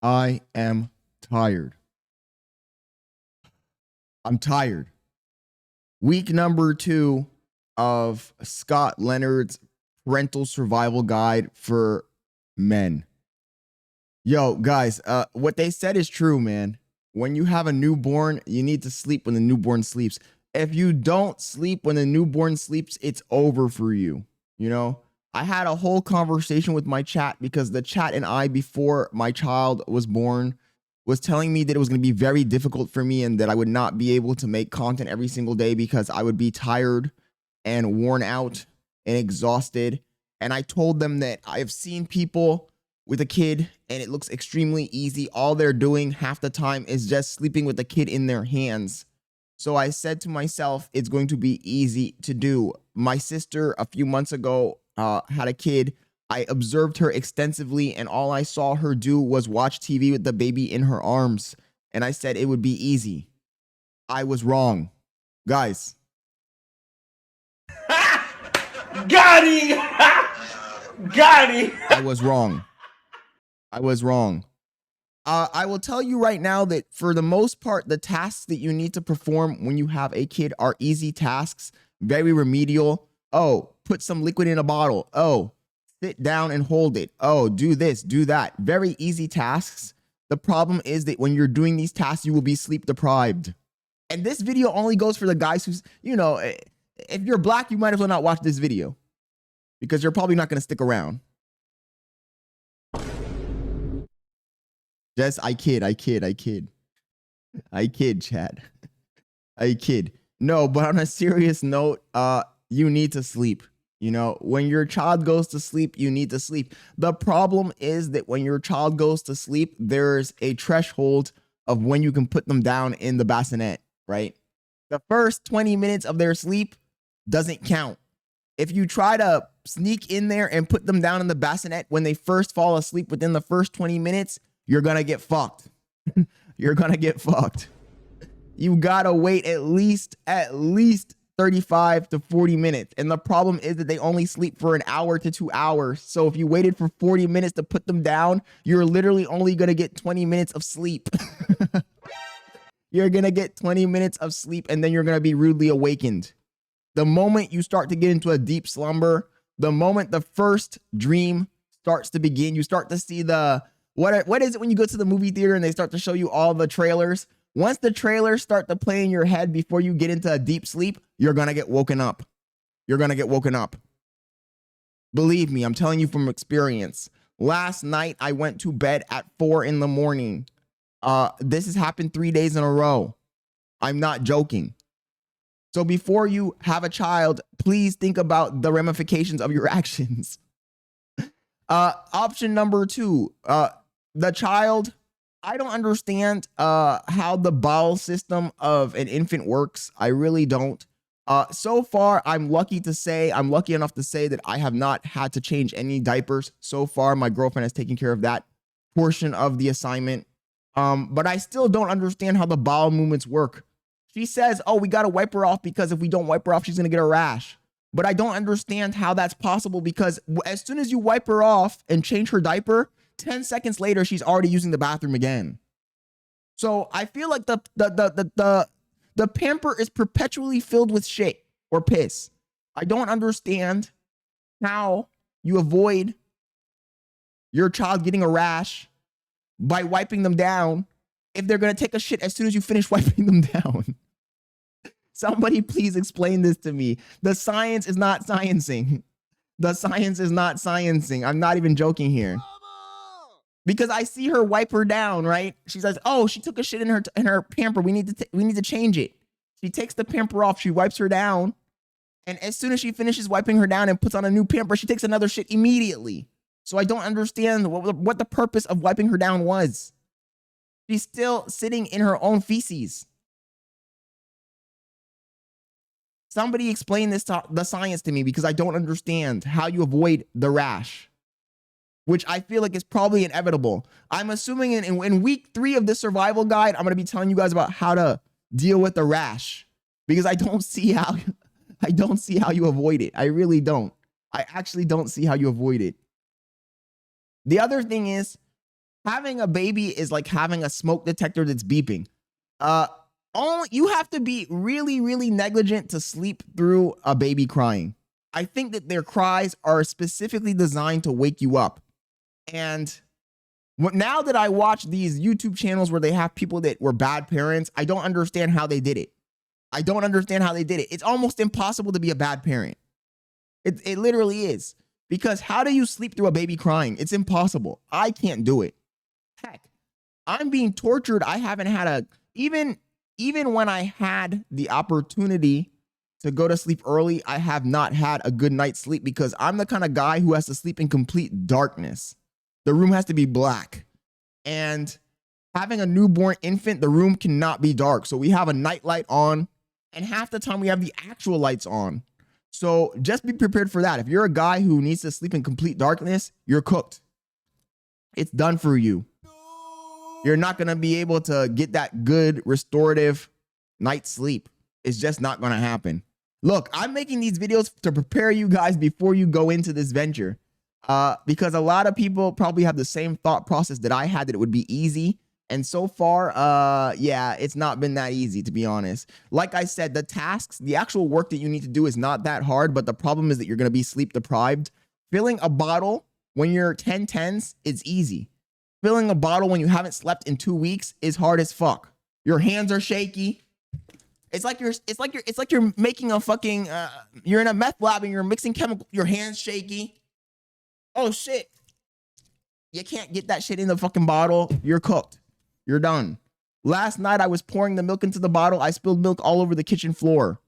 I am tired. I'm tired. Week number 2 of Scott Leonard's parental survival guide for men. Yo, guys, what they said is true, man. When you have a newborn, you need to sleep when the newborn sleeps. If you don't sleep when the newborn sleeps, it's over for you. You know, I had a whole conversation with my chat because the chat and I, before my child was born, was telling me that it was going to be very difficult for me and that I would not be able to make content every single day because I would be tired and worn out and exhausted. And I told them that I've seen people with a kid and it looks extremely easy. All they're doing half the time is just sleeping with the kid in their hands. So I said to myself, it's going to be easy to do. My sister a few months ago had a kid. I observed her extensively and all I saw her do was watch TV with the baby in her arms. And I said it would be easy. I was wrong. Guys. Got him! Got him! I was wrong. I was wrong. I will tell you right now that for the most part, the tasks that you need to perform when you have a kid are easy tasks, very remedial. Oh, put some liquid in a bottle. Oh, sit down and hold it. Oh, do this, do that. Very easy tasks. The problem is that when you're doing these tasks, you will be sleep deprived. And this video only goes for the guys who's, you know, if you're black, you might as well not watch this video because you're probably not going to stick around. Just, I kid, Chad. I kid. No, but on a serious note, you need to sleep. You know, when your child goes to sleep, you need to sleep. The problem is that when your child goes to sleep, there's a threshold of when you can put them down in the bassinet, right? The first 20 minutes of their sleep doesn't count. If you try to sneak in there and put them down in the bassinet when they first fall asleep within the first 20 minutes, you're going to get fucked. You're going to get fucked. You got to wait at least 35 to 40 minutes. And the problem is that they only sleep for an hour to 2 hours. So if you waited for 40 minutes to put them down, you're literally only going to get 20 minutes of sleep. You're going to get 20 minutes of sleep and then you're going to be rudely awakened. The moment you start to get into a deep slumber, the moment the first dream starts to begin, you start to see the, what is it when you go to the movie theater and they start to show you all the trailers? Once the trailers start to play in your head before you get into a deep sleep, you're going to get woken up. You're going to get woken up. Believe me, I'm telling you from experience. Last night, I went to bed at 4 in the morning. This has happened 3 days in a row. I'm not joking. So before you have a child, please think about the ramifications of your actions. Option number 2, the child. I don't understand how the bowel system of an infant works. I really don't. So far, I'm lucky enough to say that I have not had to change any diapers. So far, my girlfriend has taken care of that portion of the assignment. But I still don't understand how the bowel movements work. She says, oh, we got to wipe her off because if we don't wipe her off, she's going to get a rash. But I don't understand how that's possible because as soon as you wipe her off and change her diaper, 10 seconds later, she's already using the bathroom again. So I feel like the pamper is perpetually filled with shit or piss. I don't understand how you avoid your child getting a rash by wiping them down if they're going to take a shit as soon as you finish wiping them down. Somebody please explain this to me. The science is not sciencing. The science is not sciencing. I'm not even joking here. Because I see her wipe her down, right? She says, "Oh, she took a shit in her pamper. We need to change it." She takes the pamper off. She wipes her down, and as soon as she finishes wiping her down and puts on a new pamper, she takes another shit immediately. So I don't understand what the purpose of wiping her down was. She's still sitting in her own feces. Somebody explain the science to me because I don't understand how you avoid the rash, which I feel like is probably inevitable. I'm assuming in week 3 of this survival guide, I'm going to be telling you guys about how to deal with the rash because I don't see how you avoid it. I really don't. I actually don't see how you avoid it. The other thing is having a baby is like having a smoke detector that's beeping. You have to be really, really negligent to sleep through a baby crying. I think that their cries are specifically designed to wake you up. And now that I watch these YouTube channels where they have people that were bad parents, I don't understand how they did it. I don't understand how they did it. It's almost impossible to be a bad parent. It literally is. Because how do you sleep through a baby crying? It's impossible. I can't do it. Heck, I'm being tortured. I haven't had even when I had the opportunity to go to sleep early, I have not had a good night's sleep because I'm the kind of guy who has to sleep in complete darkness. The room has to be black. And having a newborn infant, the room cannot be dark. So we have a night light on, and half the time we have the actual lights on. So just be prepared for that. If you're a guy who needs to sleep in complete darkness, you're cooked. It's done for you. You're not going to be able to get that good restorative night's sleep. It's just not going to happen. Look, I'm making these videos to prepare you guys before you go into this venture. Because a lot of people probably have the same thought process that I had, that it would be easy. And so far, yeah, it's not been that easy, to be honest. Like I said, the tasks, the actual work that you need to do is not that hard, but the problem is that you're going to be sleep deprived. Filling a bottle when you're 10/10s is easy. Filling a bottle when you haven't slept in 2 weeks is hard as fuck. Your hands are shaky. It's like you're making a fucking, you're in a meth lab and you're mixing chemical, your hands shaky. Oh shit. You can't get that shit in the fucking bottle. You're cooked. You're done. Last night I was pouring the milk into the bottle. I spilled milk all over the kitchen floor.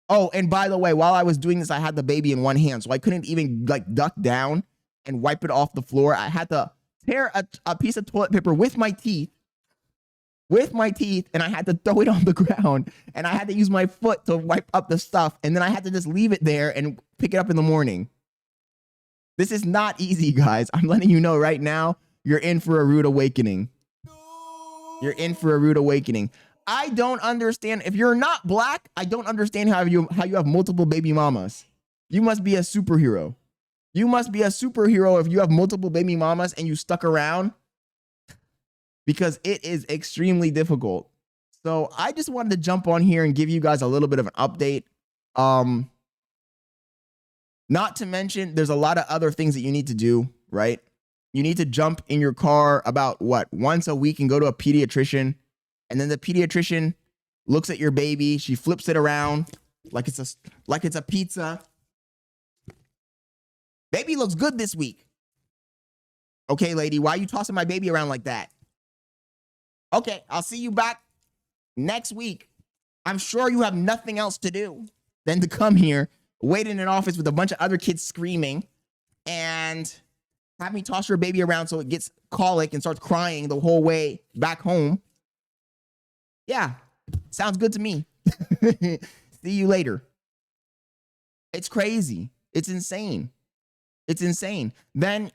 Oh, and by the way, while I was doing this, I had the baby in one hand, so I couldn't even like duck down and wipe it off the floor. I had to tear a piece of toilet paper with my teeth, and I had to throw it on the ground, and I had to use my foot to wipe up the stuff, and then I had to just leave it there and pick it up in the morning. This is not easy, guys. I'm letting you know right now, you're in for a rude awakening. You're in for a rude awakening. I don't understand. If you're not black, I don't understand how you have multiple baby mamas. You must be a superhero. You must be a superhero if you have multiple baby mamas and you stuck around, because it is extremely difficult. So I just wanted to jump on here and give you guys a little bit of an update. Not to mention, there's a lot of other things that you need to do, right? You need to jump in your car about once a week and go to a pediatrician. And then the pediatrician looks at your baby. She flips it around like it's a pizza. Baby looks good this week. Okay, lady, why are you tossing my baby around like that? Okay, I'll see you back next week. I'm sure you have nothing else to do than to come here, wait in an office with a bunch of other kids screaming, and have me toss your baby around so it gets colic and starts crying the whole way back home. Yeah, sounds good to me. See you later. It's crazy. It's insane. It's insane. Then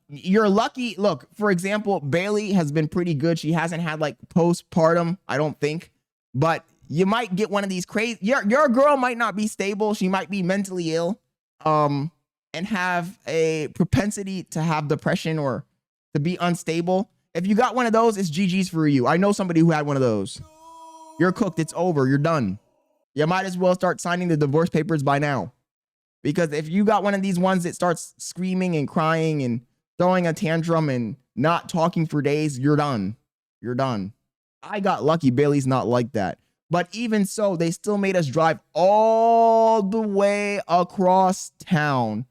you're lucky. Look, for example, Bailey has been pretty good. She hasn't had like postpartum, I don't think. But you might get one of these crazy. Your girl might not be stable. She might be mentally ill, and have a propensity to have depression or to be unstable. If you got one of those, it's GG's for you. I know somebody who had one of those. You're cooked. It's over. You're done. You might as well start signing the divorce papers by now. Because if you got one of these ones that starts screaming and crying and throwing a tantrum and not talking for days, you're done. You're done. I got lucky. Bailey's not like that. But even so, they still made us drive all the way across town,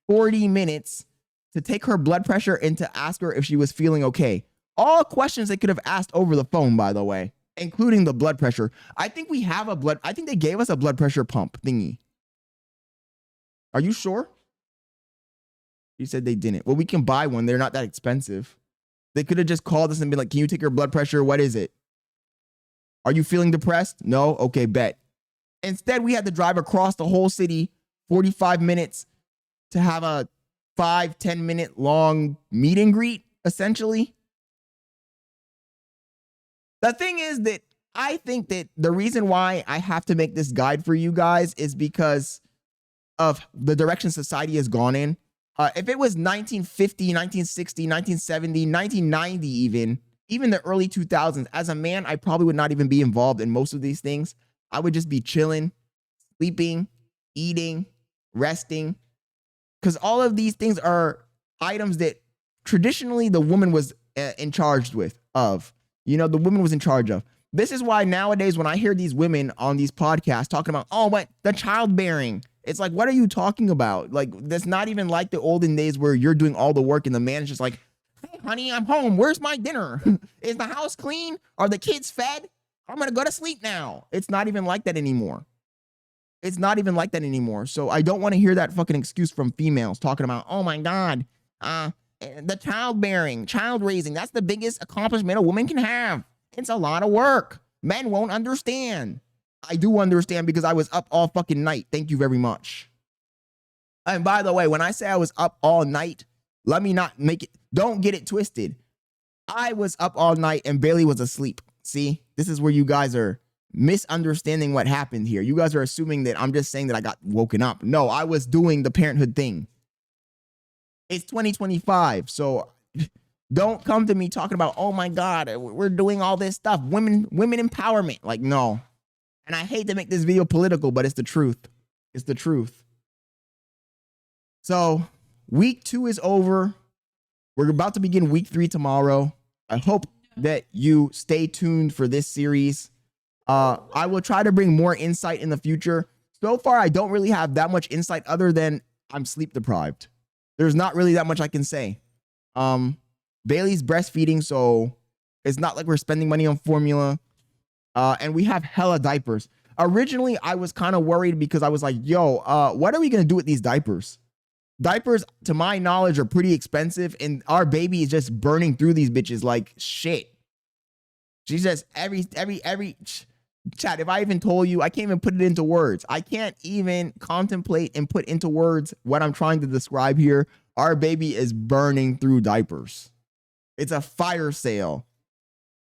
40 minutes, to take her blood pressure and to ask her if she was feeling okay. All questions they could have asked over the phone, by the way, including the blood pressure. I think they gave us a blood pressure pump thingy. Are you sure? You said they didn't. Well, we can buy one. They're not that expensive. They could have just called us and been like, can you take your blood pressure? What is it? Are you feeling depressed? No? Okay, bet. Instead, we had to drive across the whole city, 45 minutes, to have a 5-10 minute long meet and greet, essentially. The thing is that I think that the reason why I have to make this guide for you guys is because of the direction society has gone in. If it was 1950, 1960, 1970, 1990, even the early 2000s, as a man, I probably would not even be involved in most of these things. I would just be chilling, sleeping, eating, resting, because all of these things are items that traditionally the woman was in charge of. The woman was in charge of. This is why nowadays when I hear these women on these podcasts talking about, oh, what, the childbearing, it's like, what are you talking about? Like, that's not even like the olden days where you're doing all the work and the man is just like, hey, honey, I'm home. Where's my dinner? Is the house clean? Are the kids fed? I'm going to go to sleep now. It's not even like that anymore. It's not even like that anymore. So I don't want to hear that fucking excuse from females talking about, oh my God, the childbearing, child raising, that's the biggest accomplishment a woman can have. It's a lot of work. Men won't understand. I do understand because I was up all fucking night. Thank you very much. And by the way, when I say I was up all night, let me not make it, don't get it twisted. I was up all night and Bailey was asleep. See, this is where you guys are misunderstanding what happened here. You guys are assuming that I'm just saying that I got woken up. No, I was doing the Parenthood thing. It's 2025, so don't come to me talking about, oh my God, we're doing all this stuff. Women empowerment. Like, no. And I hate to make this video political, but it's the truth. It's the truth. So week 2 is over. We're about to begin week 3 tomorrow. I hope that you stay tuned for this series. I will try to bring more insight in the future. So far, I don't really have that much insight other than I'm sleep deprived. There's not really that much I can say. Bailey's breastfeeding, so it's not like we're spending money on formula. And we have hella diapers. Originally, I was kind of worried because I was like, yo, what are we going to do with these diapers? Diapers, to my knowledge, are pretty expensive, and our baby is just burning through these bitches like shit. She's just every chat. If I even told you, I can't even put it into words. I can't even contemplate and put into words what I'm trying to describe here. Our baby is burning through diapers. It's a fire sale,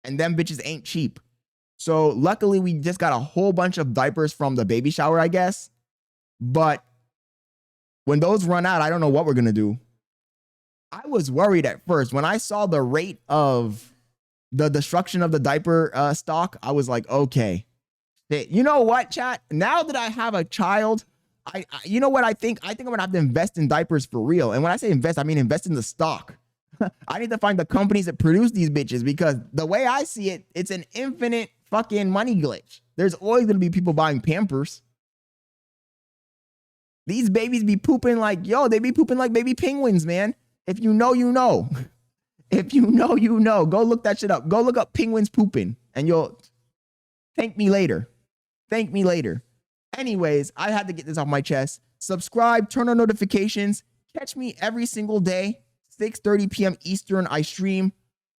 and them bitches ain't cheap. So luckily, we just got a whole bunch of diapers from the baby shower, I guess. But when those run out, I don't know what we're going to do. I was worried at first. When I saw the rate of the destruction of the diaper stock, I was like, okay. You know what, chat? Now that I have a child, you know what I think? I think I'm going to have to invest in diapers for real. And when I say invest, I mean invest in the stock. I need to find the companies that produce these bitches, because the way I see it, it's an infinite fucking money glitch. There's always going to be people buying Pampers. These babies be pooping like, yo, they be pooping like baby penguins, man. If you know, you know. If you know, you know. Go look that shit up. Go look up penguins pooping and you'll thank me later. Thank me later. Anyways, I had to get this off my chest. Subscribe, turn on notifications. Catch me every single day, 6:30 p.m. Eastern. I stream,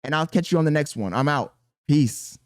and I'll catch you on the next one. I'm out. Peace.